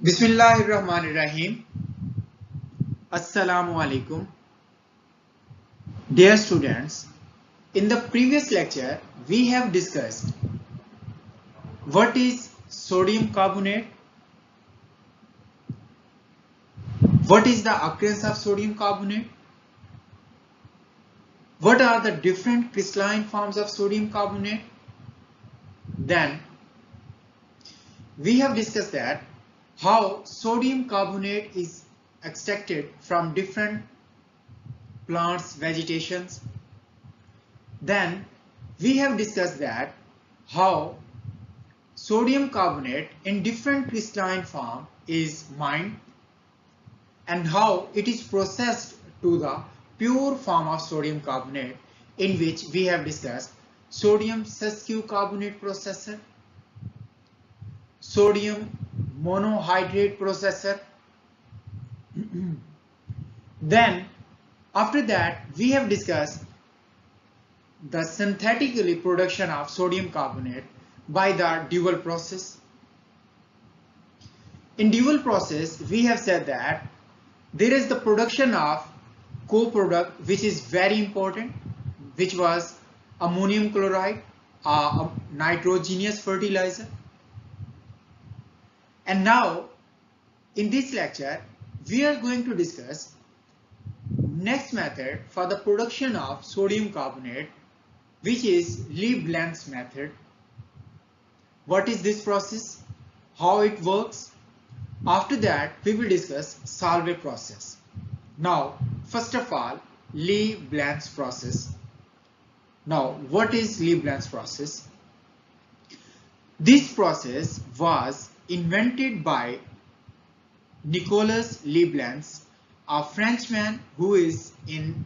Bismillahirrahmanirrahim. Assalamu alaikum. Dear students, in the previous lecture, we have discussed what is sodium carbonate, what is the occurrence of sodium carbonate, what are the different crystalline forms of sodium carbonate. Then we have discussed that how sodium carbonate is extracted from different plants, vegetations. Then we have discussed that how sodium carbonate in different crystalline form is mined and how it is processed to the pure form of sodium carbonate, in which we have discussed sodium sesquicarbonate processor, sodium monohydrate processor. Then after that we have discussed the synthetically production of sodium carbonate by the dual process. In dual process, we have said that there is the production of co-product, which is very important, which was ammonium chloride, a nitrogenous fertilizer. And now in this lecture we are going to discuss next method for the production of sodium carbonate, which is Lee-Blanc method. What is this process? How it works? After that, we will discuss Solvay process. Now, first of all, Lee-Blanc process. Now, what is Lee-Blanc process? This process was invented by Nicolas Lee-Blanc, a Frenchman who is in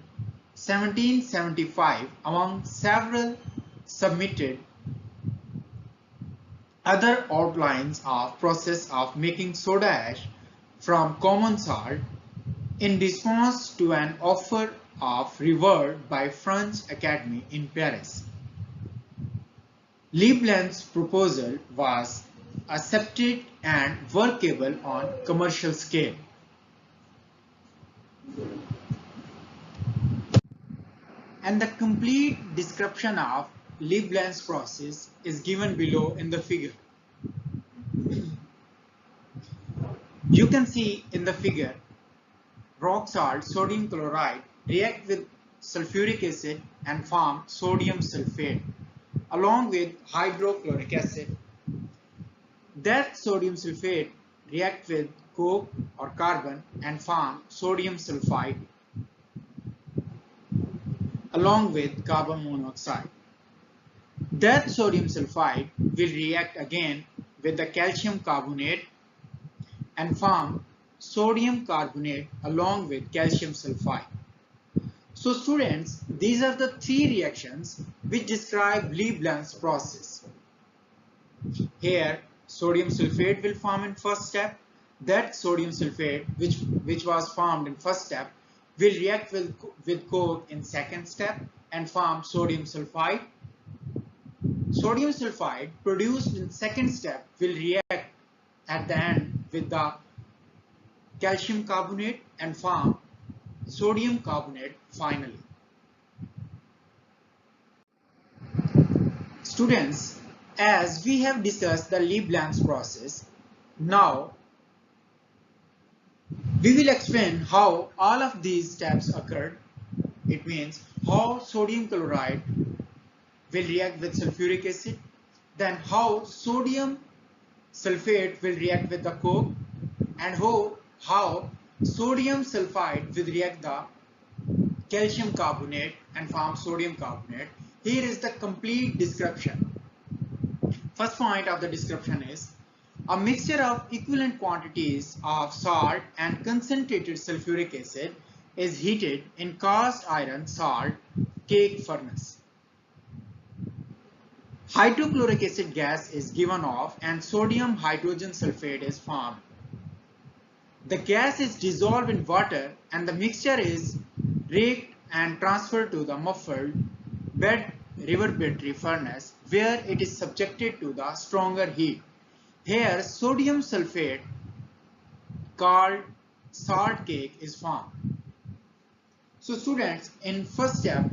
1775 among several submitted other outlines of process of making soda ash from common salt in response to an offer of reward by French Academy in Paris. Lee-Blanc's proposal was accepted and workable on commercial scale. And the complete description of Lee-Blanc's process is given below in the figure. You can see in the figure, rock salt, sodium chloride react with sulfuric acid and form sodium sulfate along with hydrochloric acid. That sodium sulfate react with coke or carbon and form sodium sulfide along with carbon monoxide. That sodium sulfide will react again with the calcium carbonate and form sodium carbonate along with calcium sulfide. So students, these are the three reactions which describe Lee-Blanc's process. Here, sodium sulfate will form in first step. That sodium sulfate which was formed in first step will react with coke in second step and form sodium sulfide. Sodium sulfide produced in second step will react at the end with the calcium carbonate and form sodium carbonate finally. Students, as we have discussed the Lee-Blanc's process, now we will explain how all of these steps occurred. It means how sodium chloride will react with sulfuric acid, then how sodium sulfate will react with the coke, and how sodium sulfide will react the calcium carbonate and form sodium carbonate. Here is the complete description. First point of the description is a mixture of equivalent quantities of salt and concentrated sulfuric acid is heated in cast iron salt cake furnace. Hydrochloric acid gas is given off and sodium hydrogen sulfate is formed. The gas is dissolved in water and the mixture is raked and transferred to the muffled bed reverberatory furnace where it is subjected to the stronger heat. Here sodium sulfate called salt cake is formed. So students, in first step,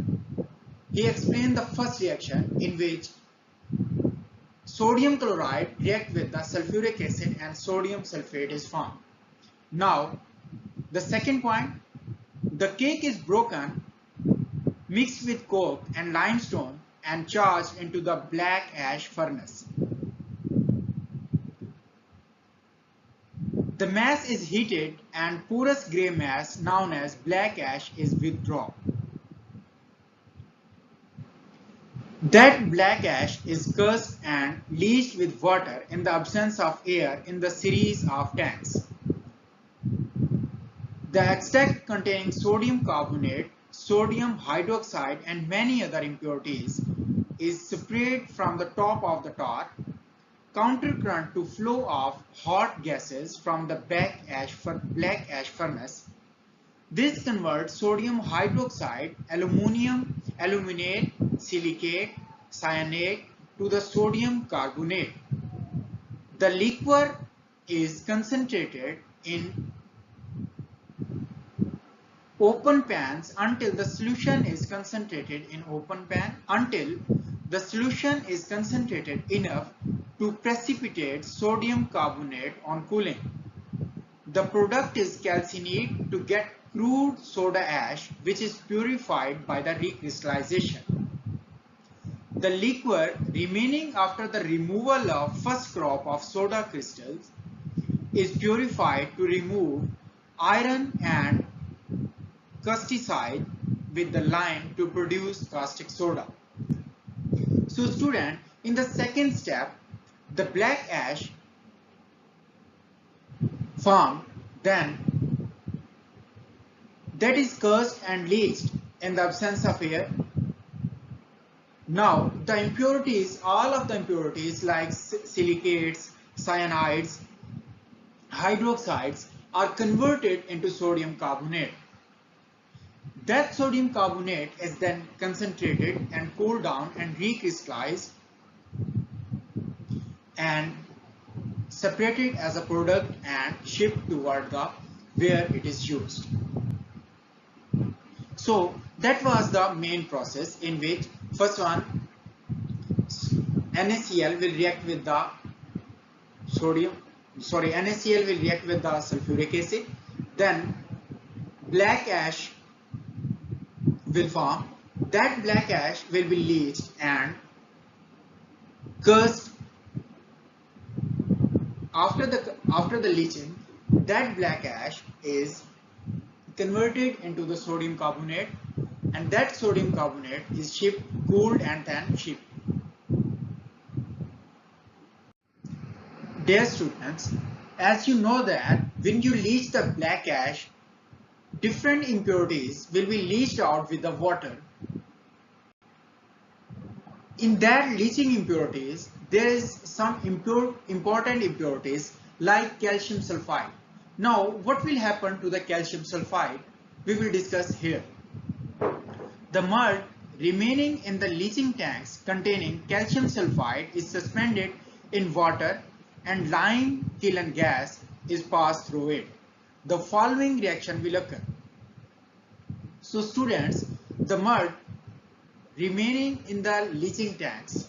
he explained the first reaction in which sodium chloride react with the sulfuric acid and sodium sulfate is formed. Now, the second point, the cake is broken, mixed with coke and limestone and charged into the black ash furnace. The mass is heated and porous grey mass known as black ash is withdrawn. That black ash is cursed and leached with water in the absence of air in the series of tanks. The extract containing sodium carbonate, sodium hydroxide and many other impurities is sprayed from the top of the tar, countercurrent to flow of hot gases from the black ash furnace. This converts sodium hydroxide, aluminate, silicate, cyanate to the sodium carbonate. The liquor is concentrated in open pans until the solution is concentrated enough to precipitate sodium carbonate on cooling. The product is calcined to get crude soda ash, which is purified by the recrystallization. The liquor remaining after the removal of first crop of soda crystals is purified to remove iron and causticide with the lime to produce caustic soda. So student, in the second step, the black ash formed, then that is cursed and leached in the absence of air. Now the impurities, all of the impurities like silicates, cyanides, hydroxides are converted into sodium carbonate. That sodium carbonate is then concentrated and cooled down and recrystallized and separated as a product and shipped toward where it is used. So that was the main process in which first one, NaCl will react with the NaCl will react with the sulfuric acid, then black ash will form. That black ash will be leached and cursed. After the leaching, that black ash is converted into the sodium carbonate, and that sodium carbonate is shipped, cooled and then shipped. Dear students, as you know that when you leach the black ash, different impurities will be leached out with the water. In that leaching impurities, there is some important impurities like calcium sulfide. Now, what will happen to the calcium sulfide? We will discuss here. The mud remaining in the leaching tanks containing calcium sulfide is suspended in water and lime kiln gas is passed through it. The following reaction will occur. So students, the mud remaining in the leaching tanks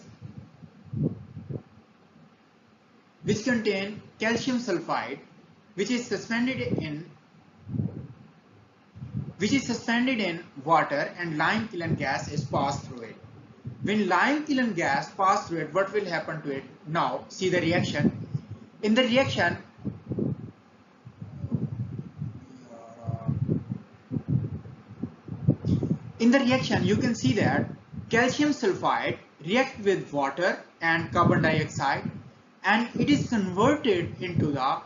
which contain calcium sulfide, which is suspended in water and lime kiln gas is passed through it. When lime kiln gas passes through it, what will happen to it? Now see the reaction. In the reaction, you can see that calcium sulfide reacts with water and carbon dioxide, and it is converted into the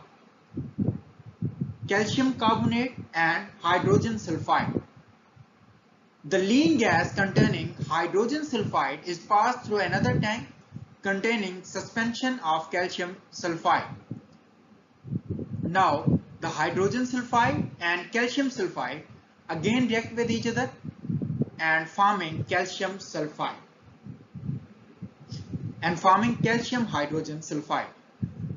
calcium carbonate and hydrogen sulfide. The lean gas containing hydrogen sulfide is passed through another tank containing suspension of calcium sulfide. Now the hydrogen sulfide and calcium sulfide again react with each other and forming calcium sulfide and forming calcium hydrogen sulfide.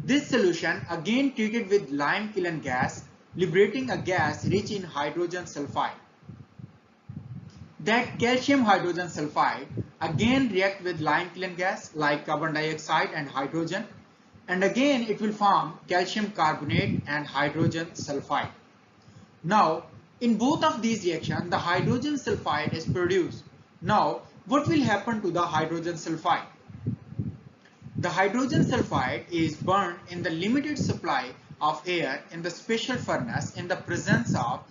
This solution again treated with lime kiln gas, liberating a gas rich in hydrogen sulfide. That calcium hydrogen sulfide again react with lime kiln gas like carbon dioxide and hydrogen, and again it will form calcium carbonate and hydrogen sulfide. Now in both of these reactions the hydrogen sulfide is produced. Now what will happen to the hydrogen sulfide? The hydrogen sulfide is burned in the limited supply of air in the special furnace in the presence of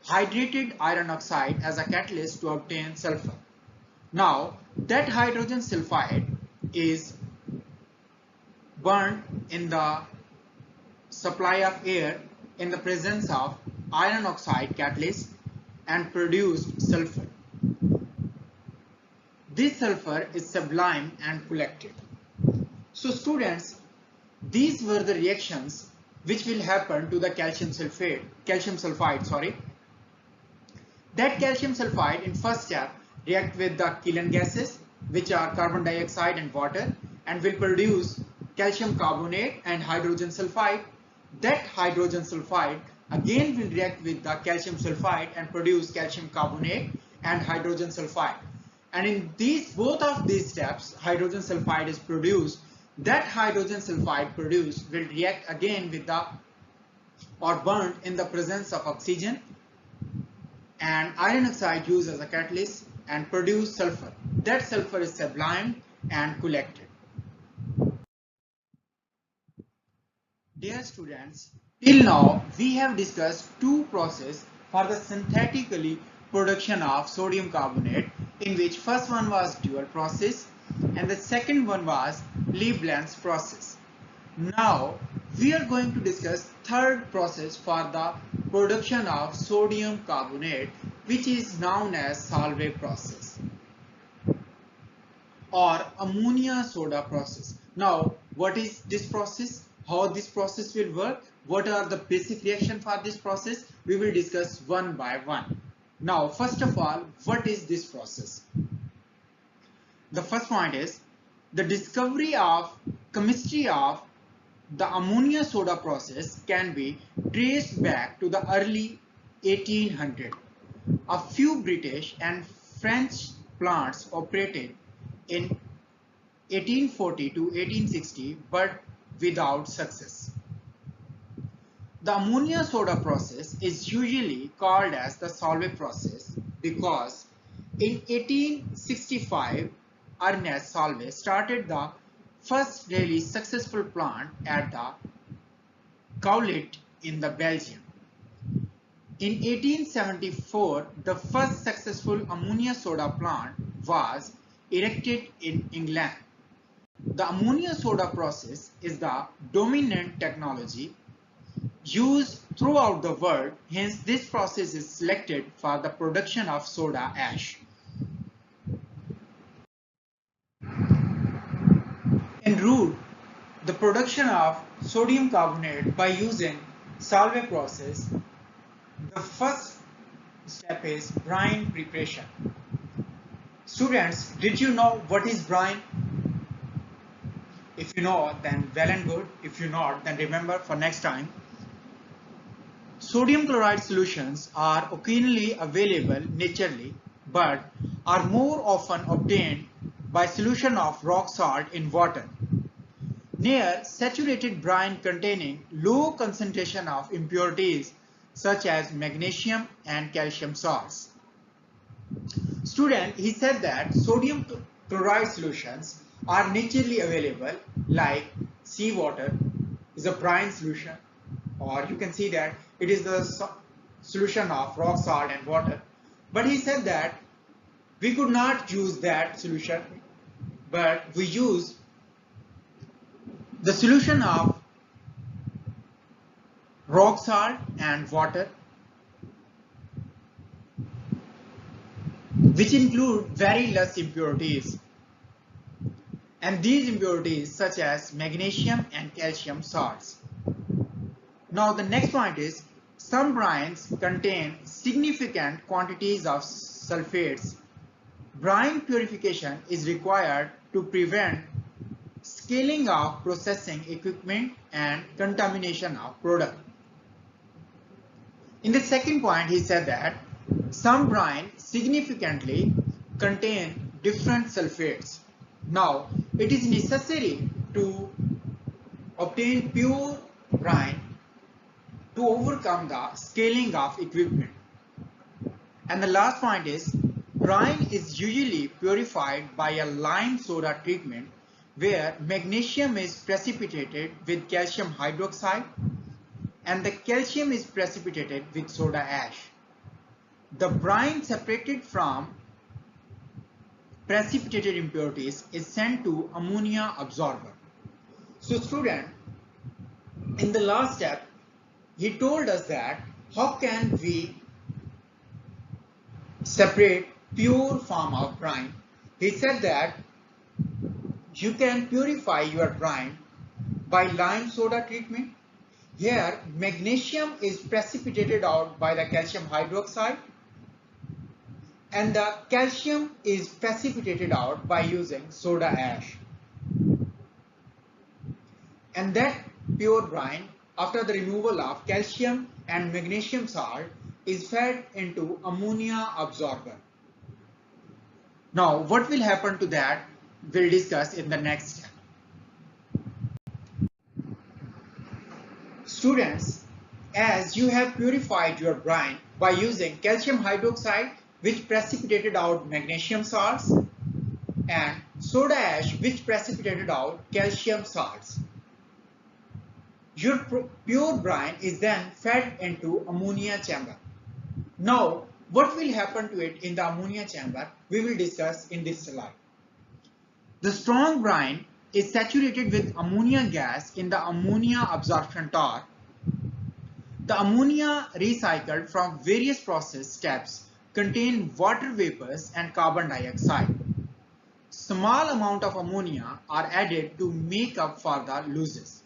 hydrated iron oxide as a catalyst to obtain sulfur. Now that hydrogen sulfide is burned in the supply of air in the presence of iron oxide catalyst and produced sulfur. This sulfur is sublimed and collected. So students, these were the reactions which will happen to the calcium sulfide. That calcium sulfide in first step react with the kiln gases, which are carbon dioxide and water, and will produce calcium carbonate and hydrogen sulfide. That hydrogen sulfide again will react with the calcium sulfide and produce calcium carbonate and hydrogen sulfide. And in both of these steps, hydrogen sulfide is produced. That hydrogen sulfide produced will react again with the or burned in the presence of oxygen and iron oxide used as a catalyst and produce sulfur. That sulfur is sublimed and collected. Dear students, till now we have discussed two processes for the synthetically production of sodium carbonate, in which first one was dual process and the second one was Leblanc's process. Now we are going to discuss third process for the production of sodium carbonate, which is known as Solvay process or ammonia soda process. Now what is this process? How this process will work? What are the basic reactions for this process? We will discuss one by one. Now first of all, what is this process? The first point is the discovery of chemistry of the ammonia soda process can be traced back to the early 1800s. A few British and French plants operated in 1840 to 1860 but without success. The ammonia soda process is usually called as the Solvay process because in 1865 Ernest Solvay started the first really successful plant at the Coulet in the Belgium. In 1874 the first successful ammonia soda plant was erected in England. The ammonia soda process is the dominant technology used throughout the world, hence this process is selected for the production of soda ash. En route, the production of sodium carbonate by using Solvay process, the first step is brine preparation. Students, did you know what is brine? If you know, then well and good. If you not, then remember for next time. Sodium chloride solutions are occasionally available naturally, but are more often obtained by solution of rock salt in water. Near saturated brine containing low concentration of impurities such as magnesium and calcium salts. Student, he said that sodium chloride solutions are naturally available like seawater is a brine solution, or you can see that it is the solution of rock salt and water. But he said that we could not use that solution, but we use the solution of rock salt and water, which include very less impurities, and these impurities such as magnesium and calcium salts. Now the next point is some brines contain significant quantities of sulfates. Brine purification is required to prevent scaling of processing equipment and contamination of product. In the second point, he said that some brine significantly contain different sulfates. Now, it is necessary to obtain pure brine to overcome the scaling of equipment. And the last point is, brine is usually purified by a lime soda treatment where magnesium is precipitated with calcium hydroxide and the calcium is precipitated with soda ash. The brine separated from precipitated impurities is sent to ammonia absorber. So student, in the last step, he told us that how can we separate pure form of brine. He said that you can purify your brine by lime soda treatment. Here magnesium is precipitated out by the calcium hydroxide and the calcium is precipitated out by using soda ash. And that pure brine, after the removal of calcium and magnesium salt, is fed into ammonia absorber. Now what will happen to that we'll discuss in the next step. Students, as you have purified your brine by using calcium hydroxide which precipitated out magnesium salts and soda ash which precipitated out calcium salts, your pure brine is then fed into ammonia chamber. Now what will happen to it in the ammonia chamber we will discuss in this slide. The strong brine is saturated with ammonia gas in the ammonia absorption tower. The ammonia recycled from various process steps contain water vapors and carbon dioxide. Small amount of ammonia are added to make up for the losses.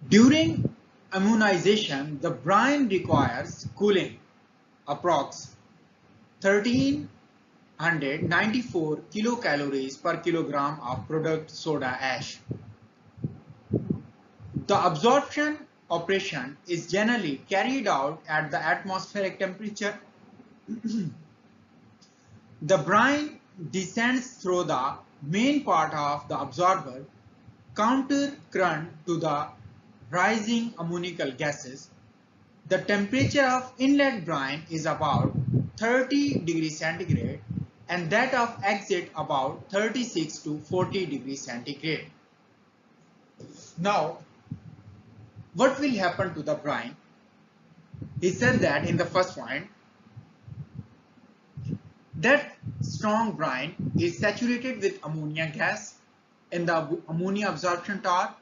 During ammonization, the brine requires cooling, approx 1394 kilocalories per kilogram of product soda ash. The absorption operation is generally carried out at the atmospheric temperature. The brine descends through the main part of the absorber, counter current to the rising ammoniacal gases. The temperature of inlet brine is about 30 degrees centigrade and that of exit about 36 to 40 degrees centigrade. Now, what will happen to the brine? He said that in the first point, that strong brine is saturated with ammonia gas in the ammonia absorption tower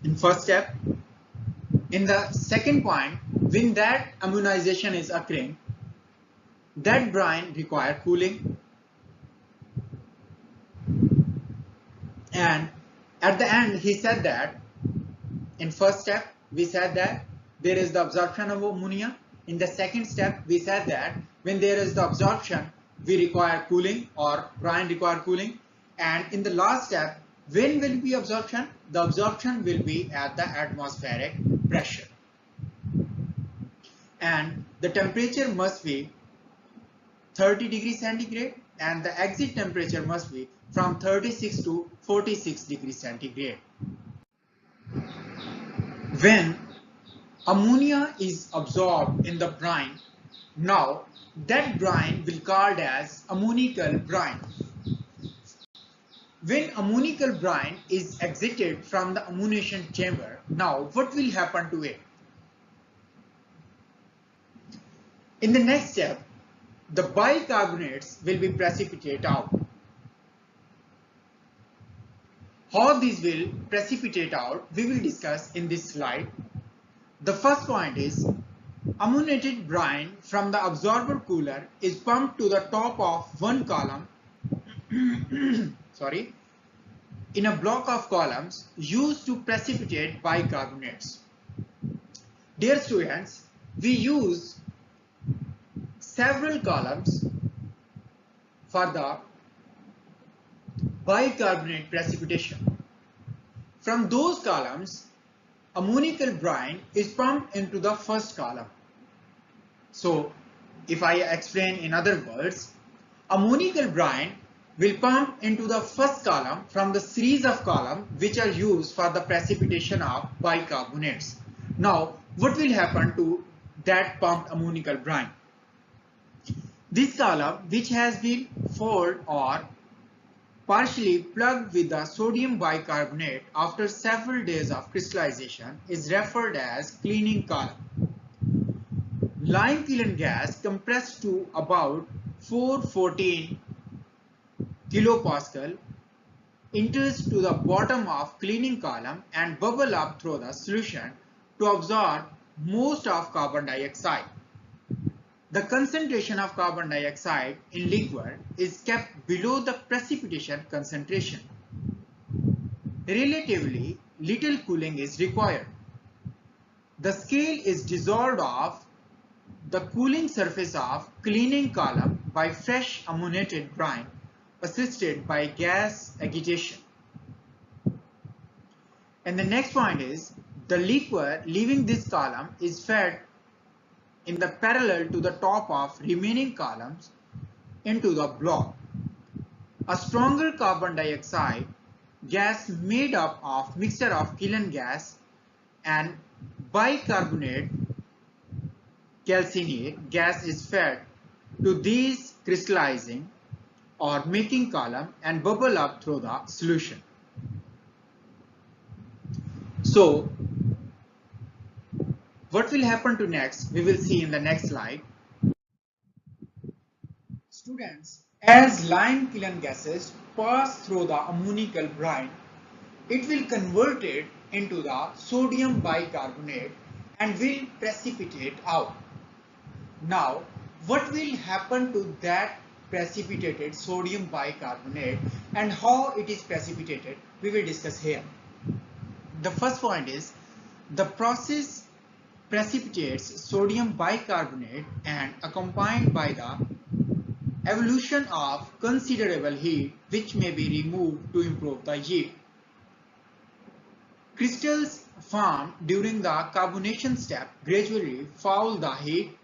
in first step. In the second point, when that ammonization is occurring, that brine requires cooling, and at the end he said that in first step we said that there is the absorption of ammonia. In the second step we said that when there is the absorption we require cooling or brine require cooling, and in the last step when will be absorption? The absorption will be at the atmospheric pressure and the temperature must be 30 degrees centigrade and the exit temperature must be from 36 to 46 degrees centigrade. When ammonia is absorbed in the brine, now that brine will be called as ammoniacal brine. When ammoniacal brine is exited from the ammonization chamber, now what will happen to it? In the next step, the bicarbonates will be precipitated out. How these will precipitate out, we will discuss in this slide. The first point is, ammoniated brine from the absorber cooler is pumped to the top of one column in a block of columns used to precipitate bicarbonates. Dear students, we use several columns for the bicarbonate precipitation. From those columns, ammonical brine is pumped into the first column. So, if I explain in other words, ammonical brine will pump into the first column from the series of columns which are used for the precipitation of bicarbonates. Now, what will happen to that pumped ammonical brine? This column, which has been filled or partially plugged with the sodium bicarbonate after several days of crystallization, is referred as cleaning column. Lime kiln gas compressed to about 414 kilopascal enters to the bottom of cleaning column and bubble up through the solution to absorb most of carbon dioxide. The concentration of carbon dioxide in liquid is kept below the precipitation concentration. Relatively little cooling is required. The scale is dissolved off the cooling surface of cleaning column by fresh ammoniated brine assisted by gas agitation. And the next point is the liquid leaving this column is fed in the parallel to the top of remaining columns into the block. A stronger carbon dioxide gas made up of mixture of kiln gas and bicarbonate calcinate gas is fed to these crystallizing or making column and bubble up through the solution. So, what will happen to next? We will see in the next slide. Students, as lime kiln gases pass through the ammonical brine, it will convert it into the sodium bicarbonate and will precipitate out. Now, what will happen to that precipitated sodium bicarbonate and how it is precipitated? We will discuss here. The first point is the process precipitates sodium bicarbonate and accompanied by the evolution of considerable heat which may be removed to improve the yield. Crystals formed during the carbonation step gradually foul the heat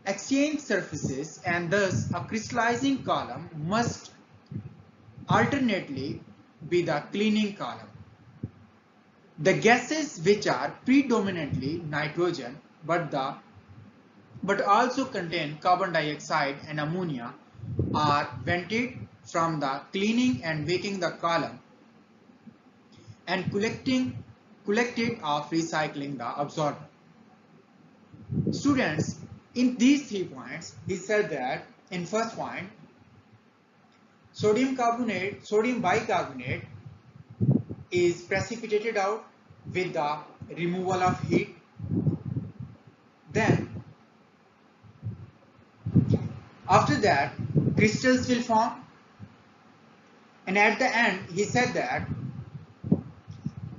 exchange surfaces and thus a crystallizing column must alternately be the cleaning column. The gases which are predominantly nitrogen but also contain carbon dioxide and ammonia are vented from the cleaning and making the column and collected of recycling the absorber. Students, in these 3 points, he said that in first point, sodium bicarbonate is precipitated out with the removal of heat. Then, after that, crystals will form. And at the end, he said that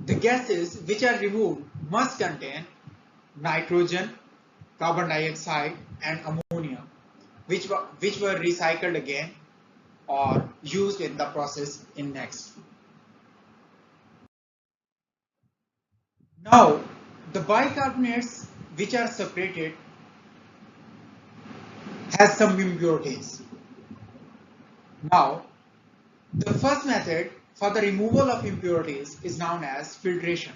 the gases which are removed must contain nitrogen, carbon dioxide and ammonia which were recycled again or used in the process in next. Now the bicarbonates which are separated has some impurities. Now the first method for the removal of impurities is known as filtration.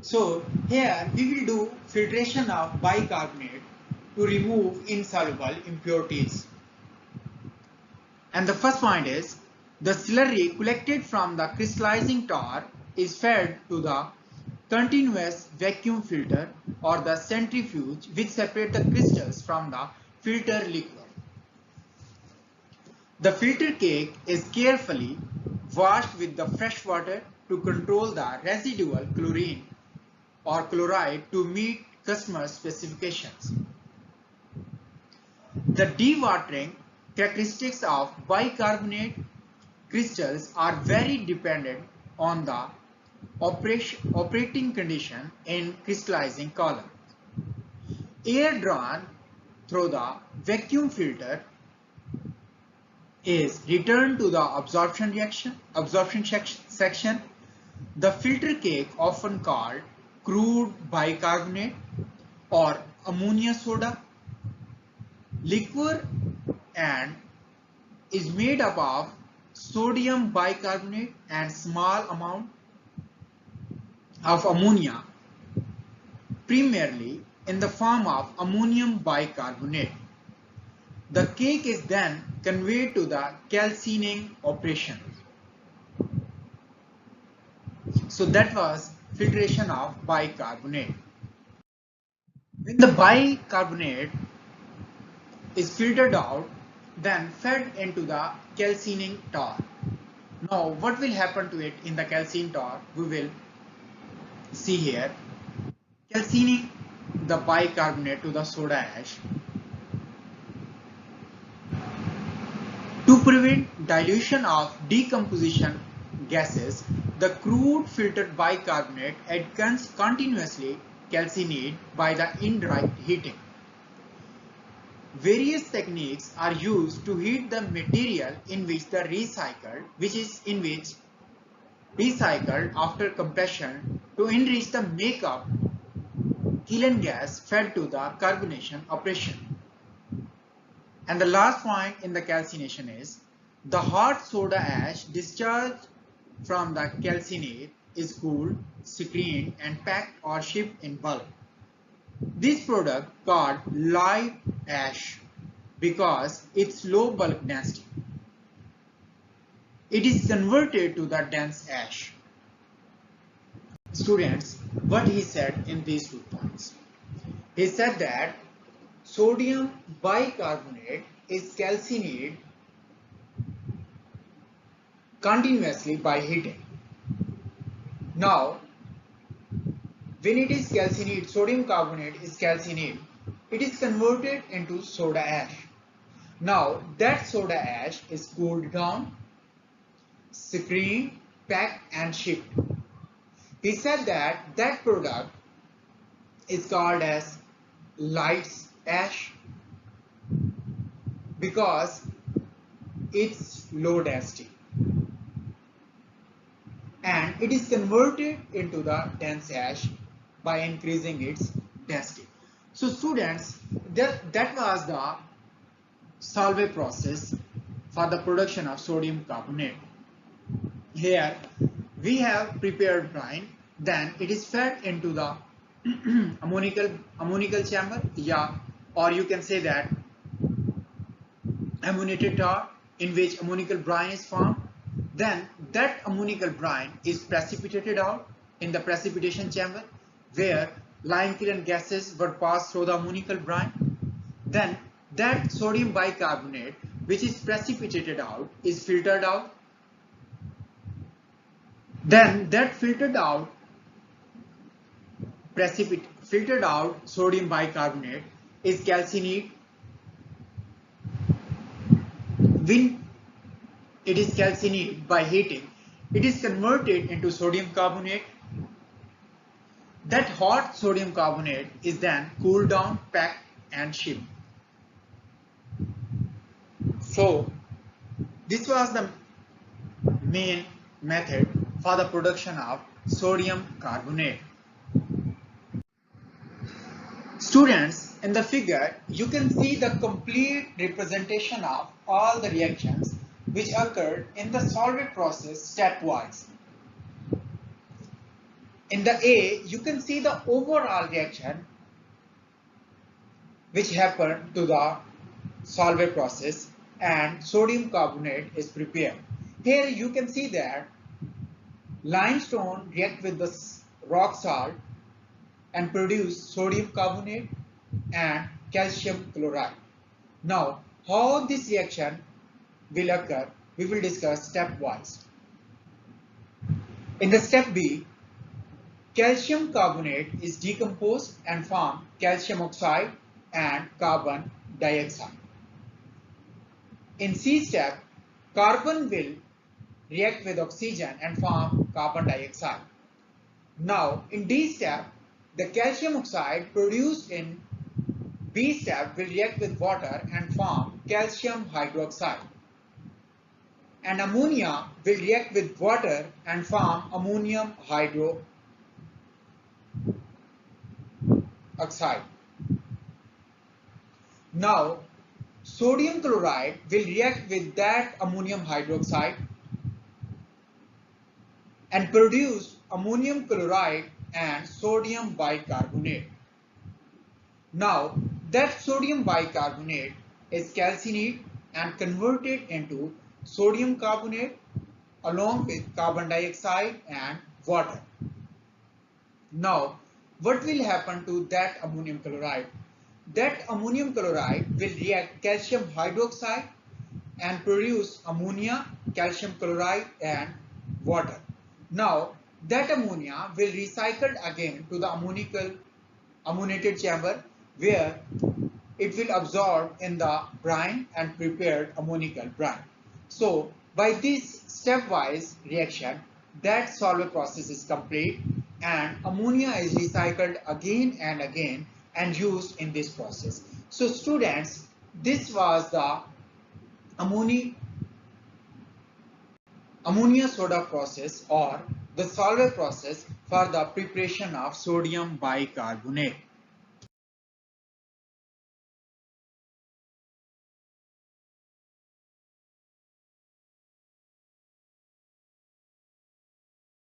So here we will do filtration of bicarbonate to remove insoluble impurities. And the first point is the slurry collected from the crystallizing tar is fed to the continuous vacuum filter or the centrifuge which separate the crystals from the filter liquid. The filter cake is carefully washed with the fresh water to control the residual chlorine or chloride to meet customer specifications. The dewatering characteristics of bicarbonate crystals are very dependent on the operating condition in crystallizing column. Air drawn through the vacuum filter is returned to the absorption section. The filter cake, often called crude bicarbonate or ammonia soda liquor, and is made up of sodium bicarbonate and small amount of ammonia, primarily in the form of ammonium bicarbonate. The cake is then conveyed to the calcining operation. So that was filtration of bicarbonate. When the bicarbonate is filtered out, then fed into the calcining tar. Now what will happen to it in the calcining tar? We will see here. Calcining the bicarbonate to the soda ash. To prevent dilution of decomposition gases, the crude filtered bicarbonate is continuously calcined by the indirect heating. Various techniques are used to heat the material in which the recycled after compression to enrich the makeup kiln gas fed to the carbonation operation. And the last point in the calcination is the hot soda ash discharged from the calciner is cooled, screened and packed or shipped in bulk. This product called light ash because its low bulk density. It is converted to the dense ash. Students, what he said in these 2 points? He said that sodium bicarbonate is calcined continuously by heating. Now, when it is calcined, sodium carbonate is calcined, it is converted into soda ash. Now, that soda ash is cooled down, screened, packed and shipped. He said that that product is called as light ash because it's low density, and it is converted into the dense ash by increasing its density. So students, that was the Solvay process for the production of sodium carbonate. Here we have prepared brine, then it is fed into the ammonical chamber, or you can say that ammoniated tar, in which ammonical brine is formed. Then that ammonical brine is precipitated out in the precipitation chamber, where lime kiln gases were passed through the ammonical brine. Then that sodium bicarbonate, which is precipitated out, is filtered out. Then that filtered out sodium bicarbonate is calcined. When it is calcined by heating, it is converted into sodium carbonate. That hot sodium carbonate is then cooled down, packed and shipped. So this was the main method for the production of sodium carbonate. Students, in the figure you can see the complete representation of all the reactions which occurred in the Solvay process stepwise. In the A, you can see the overall reaction which happened to the Solvay process, and sodium carbonate is prepared. Here you can see that limestone react with the rock salt and produce sodium carbonate and calcium chloride. Now, how this reaction will occur, we will discuss stepwise. In the step B, calcium carbonate is decomposed and form calcium oxide and carbon dioxide. In C step, carbon will react with oxygen and form carbon dioxide. Now, in D step, the calcium oxide produced in B step will react with water and form calcium hydroxide. and ammonia will react with water and form ammonium hydroxide. Now, sodium chloride will react with that ammonium hydroxide and produce ammonium chloride and sodium bicarbonate. Now, that sodium bicarbonate is calcined and converted into sodium carbonate along with carbon dioxide and water. Now, what will happen to that ammonium chloride? That ammonium chloride will react calcium hydroxide and produce ammonia, calcium chloride and water. Now, that ammonia will recycled again to the ammoniated chamber where it will absorb in the brine and prepared ammonical brine. So, by this stepwise reaction, that solvent process is complete and ammonia is recycled again and again and used in this process. So, students, this was the ammonia soda process or the solvent process for the preparation of sodium bicarbonate.